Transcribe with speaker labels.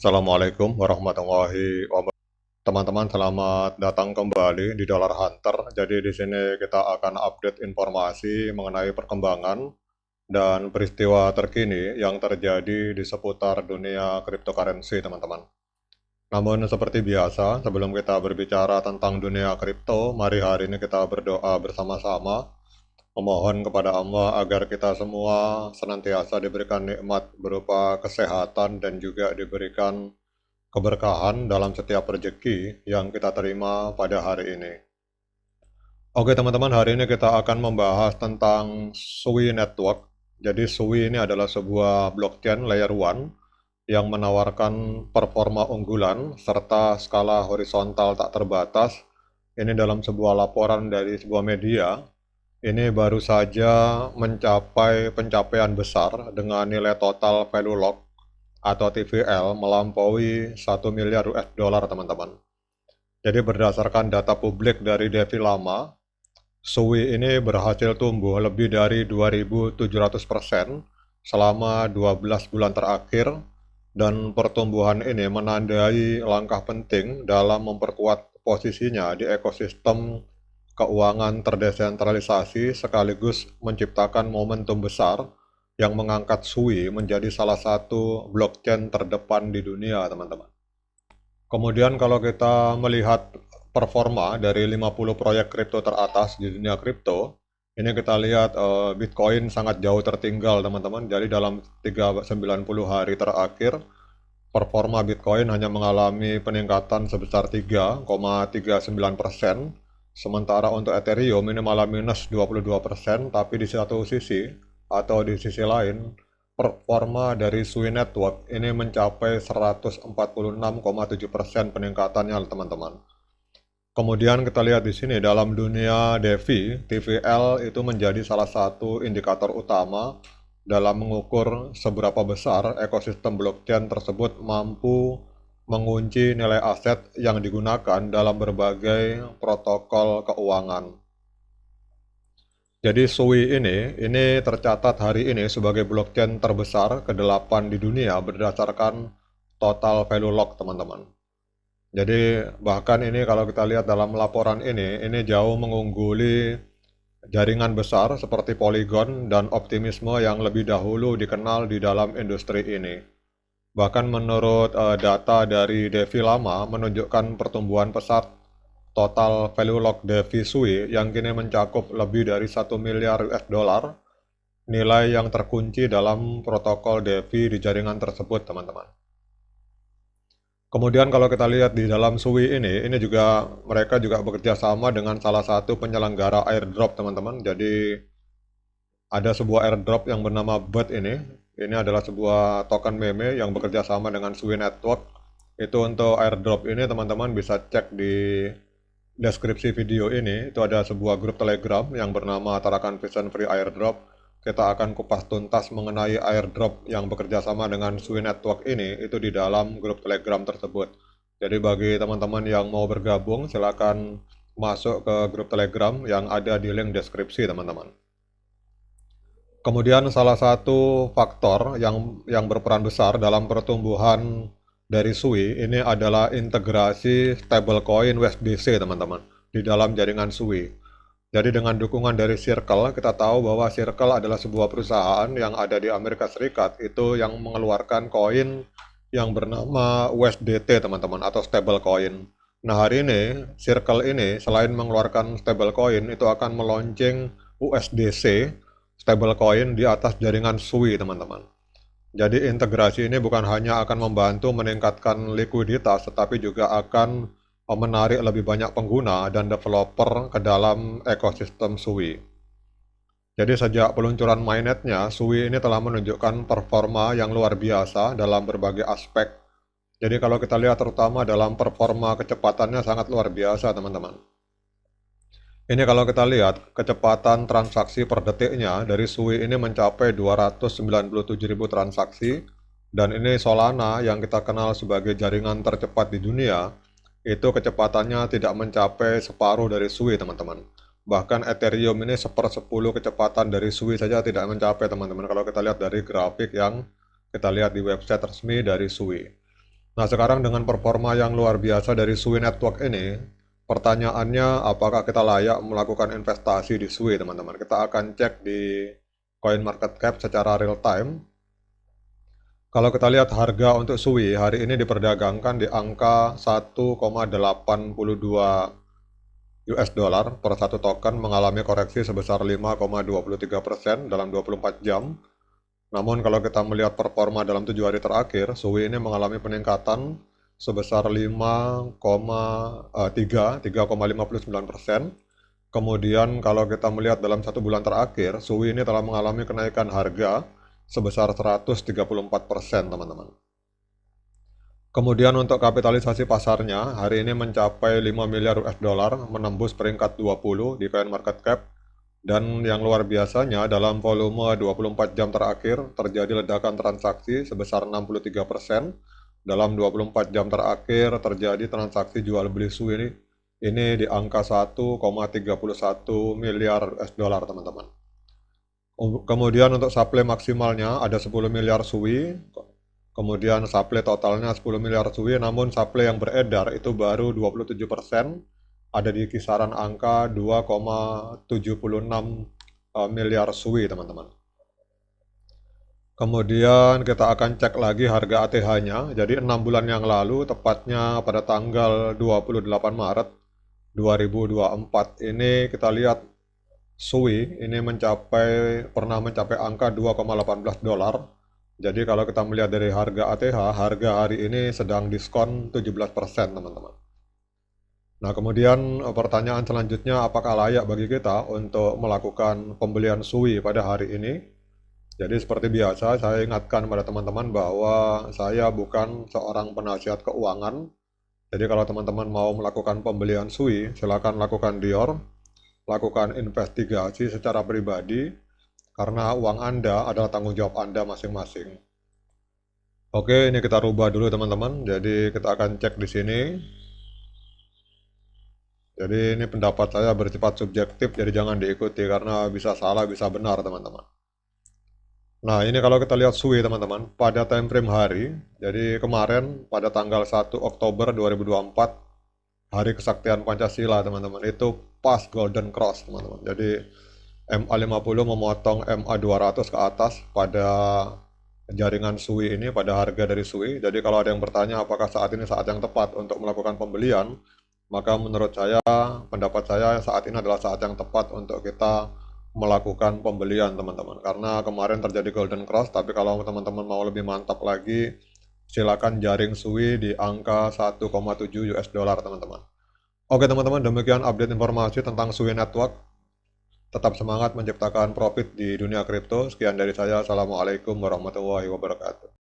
Speaker 1: Assalamualaikum warahmatullahi wabarakatuh. Teman-teman, selamat datang kembali di Dollar Hunter. Jadi di sini kita akan update informasi mengenai perkembangan dan peristiwa terkini yang terjadi di seputar dunia cryptocurrency, teman-teman. Namun seperti biasa, sebelum kita berbicara tentang dunia kripto, mari hari ini kita berdoa bersama-sama memohon kepada Allah agar kita semua senantiasa diberikan nikmat berupa kesehatan dan juga diberikan keberkahan dalam setiap rezeki yang kita terima pada hari ini. Oke teman-teman, hari ini kita akan membahas tentang Sui Network. Jadi Sui ini adalah sebuah blockchain layer 1 yang menawarkan performa unggulan serta skala horizontal tak terbatas. Ini dalam sebuah laporan dari sebuah media. Ini baru saja mencapai pencapaian besar dengan nilai total value lock atau TVL melampaui 1 miliar US dollar, teman-teman. Jadi berdasarkan data publik dari Devi Lama, Sui ini berhasil tumbuh lebih dari 2.700% selama 12 bulan terakhir, dan pertumbuhan ini menandai langkah penting dalam memperkuat posisinya di ekosistem keuangan terdesentralisasi sekaligus menciptakan momentum besar yang mengangkat Sui menjadi salah satu blockchain terdepan di dunia, teman-teman. Kemudian kalau kita melihat performa dari 50 proyek kripto teratas di dunia kripto, ini kita lihat Bitcoin sangat jauh tertinggal, teman-teman. Jadi dalam 390 hari terakhir, performa Bitcoin hanya mengalami peningkatan sebesar 3,39%, sementara untuk Ethereum ini malah minus 22%, tapi di satu sisi atau di sisi lain, performa dari Sui Network ini mencapai 146,7% peningkatannya, teman-teman. Kemudian kita lihat di sini dalam dunia DeFi, TVL itu menjadi salah satu indikator utama dalam mengukur seberapa besar ekosistem blockchain tersebut mampu mengunci nilai aset yang digunakan dalam berbagai protokol keuangan. Jadi Sui ini tercatat hari ini sebagai blockchain terbesar ke-8 di dunia berdasarkan total value lock, teman-teman. Jadi bahkan ini kalau kita lihat dalam laporan ini jauh mengungguli jaringan besar seperti Polygon dan Optimisme yang lebih dahulu dikenal di dalam industri ini. Bahkan menurut data dari Devi Lama menunjukkan pertumbuhan pesat total value lock Devi Sui yang kini mencakup lebih dari 1 miliar US dollar, nilai yang terkunci dalam protokol Devi di jaringan tersebut, teman-teman. Kemudian kalau kita lihat di dalam Sui ini juga mereka juga bekerja sama dengan salah satu penyelenggara airdrop, teman-teman. Jadi ada sebuah airdrop yang bernama BUT ini. Ini adalah sebuah token meme yang bekerja sama dengan Sui Network. Itu untuk airdrop ini teman-teman bisa cek di deskripsi video ini. Itu ada sebuah grup Telegram yang bernama Tarakan Vision Free Airdrop. Kita akan kupas tuntas mengenai airdrop yang bekerja sama dengan Sui Network ini itu di dalam grup Telegram tersebut. Jadi bagi teman-teman yang mau bergabung silakan masuk ke grup Telegram yang ada di link deskripsi, teman-teman. Kemudian salah satu faktor yang berperan besar dalam pertumbuhan dari Sui ini adalah integrasi stablecoin USDC, teman-teman, di dalam jaringan Sui. Jadi dengan dukungan dari Circle, kita tahu bahwa Circle adalah sebuah perusahaan yang ada di Amerika Serikat itu yang mengeluarkan koin yang bernama USDT, teman-teman, atau stablecoin. Nah hari ini Circle ini selain mengeluarkan stablecoin itu akan meluncing USDC stablecoin di atas jaringan Sui, teman-teman. Jadi integrasi ini bukan hanya akan membantu meningkatkan likuiditas, tetapi juga akan menarik lebih banyak pengguna dan developer ke dalam ekosistem Sui. Jadi sejak peluncuran mainnetnya, Sui ini telah menunjukkan performa yang luar biasa dalam berbagai aspek. Jadi kalau kita lihat terutama dalam performa kecepatannya sangat luar biasa, teman-teman. Ini kalau kita lihat, kecepatan transaksi per detiknya dari Sui ini mencapai 297.000 transaksi, dan ini Solana yang kita kenal sebagai jaringan tercepat di dunia, itu kecepatannya tidak mencapai separuh dari Sui, teman-teman. Bahkan Ethereum ini 1/10 kecepatan dari Sui saja tidak mencapai, teman-teman, kalau kita lihat dari grafik yang kita lihat di website resmi dari Sui. Nah, sekarang dengan performa yang luar biasa dari Sui Network ini, pertanyaannya apakah kita layak melakukan investasi di Sui, teman-teman? Kita akan cek di CoinMarketCap secara real time. Kalau kita lihat harga untuk Sui hari ini diperdagangkan di angka 1,82 US dollar per satu token, mengalami koreksi sebesar 5,23% dalam 24 jam. Namun kalau kita melihat performa dalam 7 hari terakhir, Sui ini mengalami peningkatan sebesar 3,59%. Kemudian kalau kita melihat dalam 1 bulan terakhir, Sui ini telah mengalami kenaikan harga sebesar 134%, teman-teman. Kemudian untuk kapitalisasi pasarnya, hari ini mencapai 5 miliar US dollar, menembus peringkat 20 di CoinMarketCap. Dan yang luar biasanya, dalam volume 24 jam terakhir, terjadi ledakan transaksi sebesar 63%. Dalam 24 jam terakhir, terjadi transaksi jual beli Sui ini di angka 1,31 miliar US dollar, teman-teman. Kemudian untuk supply maksimalnya ada 10 miliar Sui. Kemudian supply totalnya 10 miliar Sui, namun supply yang beredar itu baru 27%, ada di kisaran angka 2,76 miliar Sui, teman-teman. Kemudian kita akan cek lagi harga ATH-nya. Jadi 6 bulan yang lalu, tepatnya pada tanggal 28 Maret 2024, ini kita lihat Sui ini pernah mencapai angka 2,18 dolar. Jadi kalau kita melihat dari harga ATH, harga hari ini sedang diskon 17%, teman-teman. Nah, kemudian pertanyaan selanjutnya, apakah layak bagi kita untuk melakukan pembelian Sui pada hari ini? Jadi seperti biasa, saya ingatkan pada teman-teman bahwa saya bukan seorang penasihat keuangan. Jadi kalau teman-teman mau melakukan pembelian Sui, silakan lakukan Dior, lakukan investigasi secara pribadi, karena uang Anda adalah tanggung jawab Anda masing-masing. Oke, ini kita rubah dulu teman-teman. Jadi kita akan cek di sini. Jadi ini pendapat saya bersifat subjektif, jadi jangan diikuti karena bisa salah, bisa benar teman-teman. Nah, ini kalau kita lihat Sui teman-teman, pada time frame hari, jadi kemarin pada tanggal 1 Oktober 2024, Hari Kesaktian Pancasila teman-teman, itu pas Golden Cross teman-teman. Jadi MA50 memotong MA200 ke atas pada jaringan Sui ini, pada harga dari Sui. Jadi kalau ada yang bertanya apakah saat ini saat yang tepat untuk melakukan pembelian, maka menurut saya, pendapat saya saat ini adalah saat yang tepat untuk kita melakukan pembelian teman-teman. Karena kemarin terjadi Golden Cross, tapi kalau teman-teman mau lebih mantap lagi, silakan jaring Sui di angka 1,7 US dollar teman-teman. Oke teman-teman, demikian update informasi tentang Sui Network. Tetap semangat menciptakan profit di dunia kripto. Sekian dari saya. Assalamualaikum warahmatullahi wabarakatuh.